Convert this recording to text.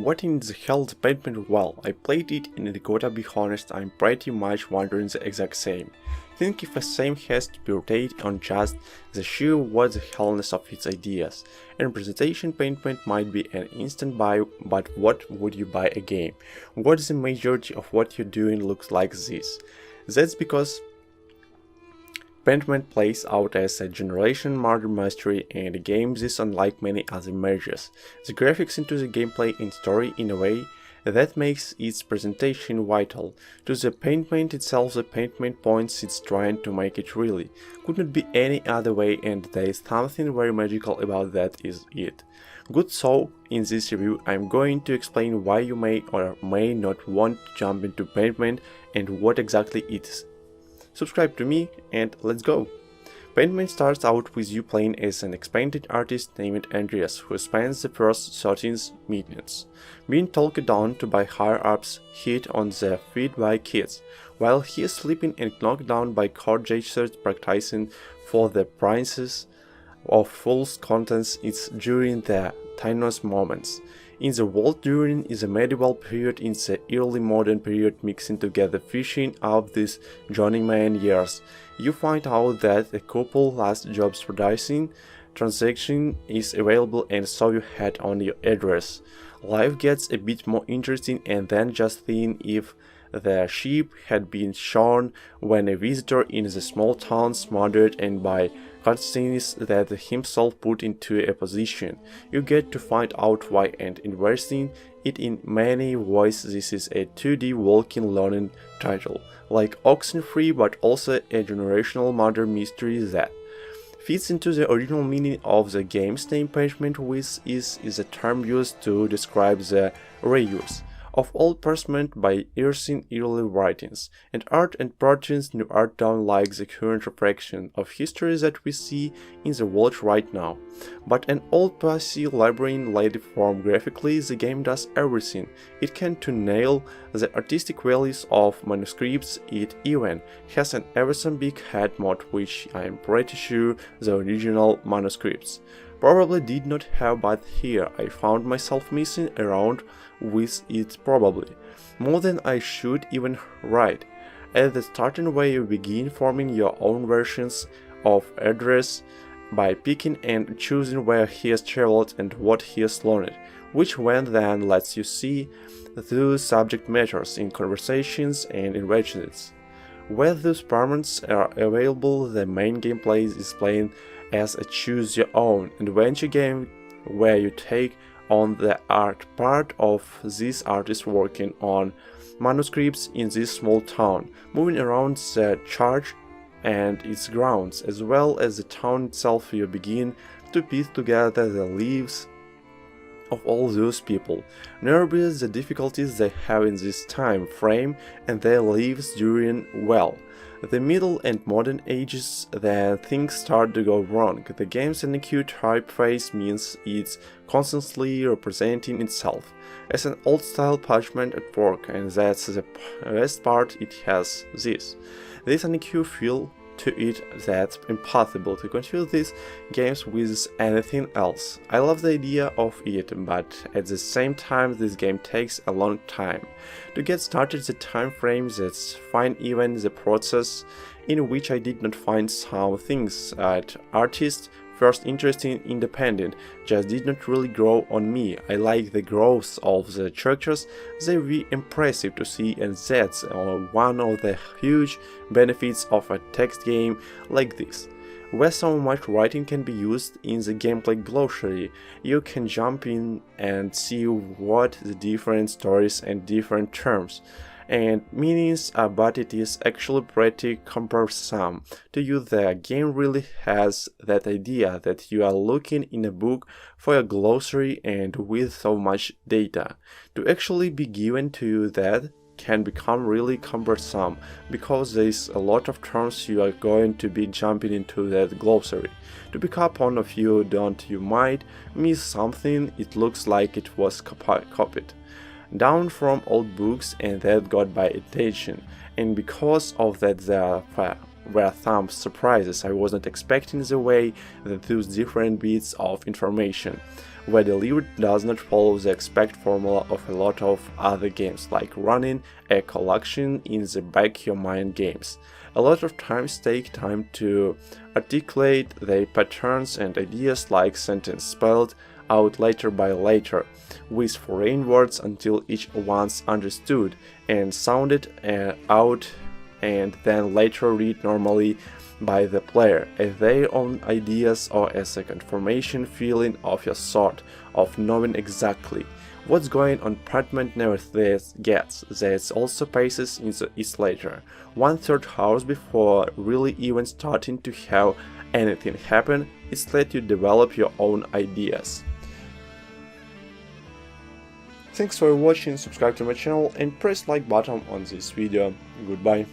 What in the hell is Pentiment? Well, I played it and I gotta be honest, I'm pretty much wondering the exact same. Think if the same has to be rotated on just the sheer what the hellness of its ideas. In presentation, Pentiment might be an instant buy, but what would you buy a game? What the majority of what you're doing looks like this? That's because Pentiment plays out as a generation murder mystery, and the game is unlike many other mergers. The graphics into the gameplay and story in a way that makes its presentation vital. To the Pentiment itself, the Pentiment points it's trying to make it really. Could not be any other way, and there is something very magical about that is it. Good, so in this review I'm going to explain why you may or may not want to jump into Pentiment and what exactly it is. Subscribe to me and let's go! Pentiment starts out with you playing as an expanded artist named Andreas, who spends the first 13 minutes being talked down to by higher-ups, hit on the feet by kids, while he is sleeping and knocked down by court gestures practicing for the princes of false contents. It's during the tiniest moments. In the world during the medieval period in the early modern period, mixing together fishing out these journeyman years, you find out that a couple last jobs producing transaction is available, and so you head on your address. Life gets a bit more interesting, and then just seeing if the sheep had been shorn when a visitor in the small town murdered, and by cutscenes that himself put into a position. You get to find out why, and investing it in many ways. This is a 2D walking learning title, like Oxenfree, but also a generational murder mystery that fits into the original meaning of the game's name. Pentiment, which is a term used to describe the reuse of old parchment by erasing early writings, and art and produce new art down like the current reflection of history that we see in the world right now. But an old passy librarian laid form graphically, the game does everything it can to nail the artistic values of manuscripts. It even has an awesome big head mod, which I am pretty sure the original manuscripts probably did not have, but here I found myself messing around with it probably more than I should even write. At the starting way, you begin forming your own versions of address by picking and choosing where he has traveled and what he has learned, which one then lets you see those subject matters in conversations and inventions. Where those permanents are available, the main gameplay is playing as a choose your own adventure game where you take on the art part of this artist working on manuscripts in this small town, moving around the church and its grounds, as well as the town itself. You begin to piece together the lives of all those people, notably the difficulties they have in this time frame and their lives during, well, the Middle and Modern Ages. Then things start to go wrong. The game's NQ typeface means it's constantly representing itself as an old-style parchment at work, and that's the best part. It has this NQ feel to it that's impossible to confuse these games with anything else. I love the idea of it, but at the same time this game takes a long time to get started. The time frame that's fine, even the process in which I did not find some things at artists first interesting independent just did not really grow on me. I like the growth of the characters, they were impressive to see, and that's one of the huge benefits of a text game like this, where so much writing can be used in the gameplay glossary. You can jump in and see what the different stories and different terms and meanings are, but it is actually pretty cumbersome to you. The game really has that idea that you are looking in a book for a glossary, and with so much data to actually be given to you, that can become really cumbersome because there is a lot of terms you are going to be jumping into that glossary. To pick up on a few, don't you might miss something. It looks like it was copied down from old books and that got by attention, and because of that there are were some surprises. I wasn't expecting the way that those different bits of information were delivered does not follow the expect formula of a lot of other games, like running a collection in the back of your mind games. A lot of times take time to articulate the patterns and ideas, like sentence spelled out letter by letter with foreign words until each one's understood and sounded out, and then later read normally by the player as their own ideas or as a confirmation feeling of your sort of knowing exactly what's going on. Pentiment nevertheless gets that also passes into its later 1/3 hours before really even starting to have anything happen. It's let you develop your own ideas. Thanks for watching, subscribe to my channel and press like button on this video. Goodbye.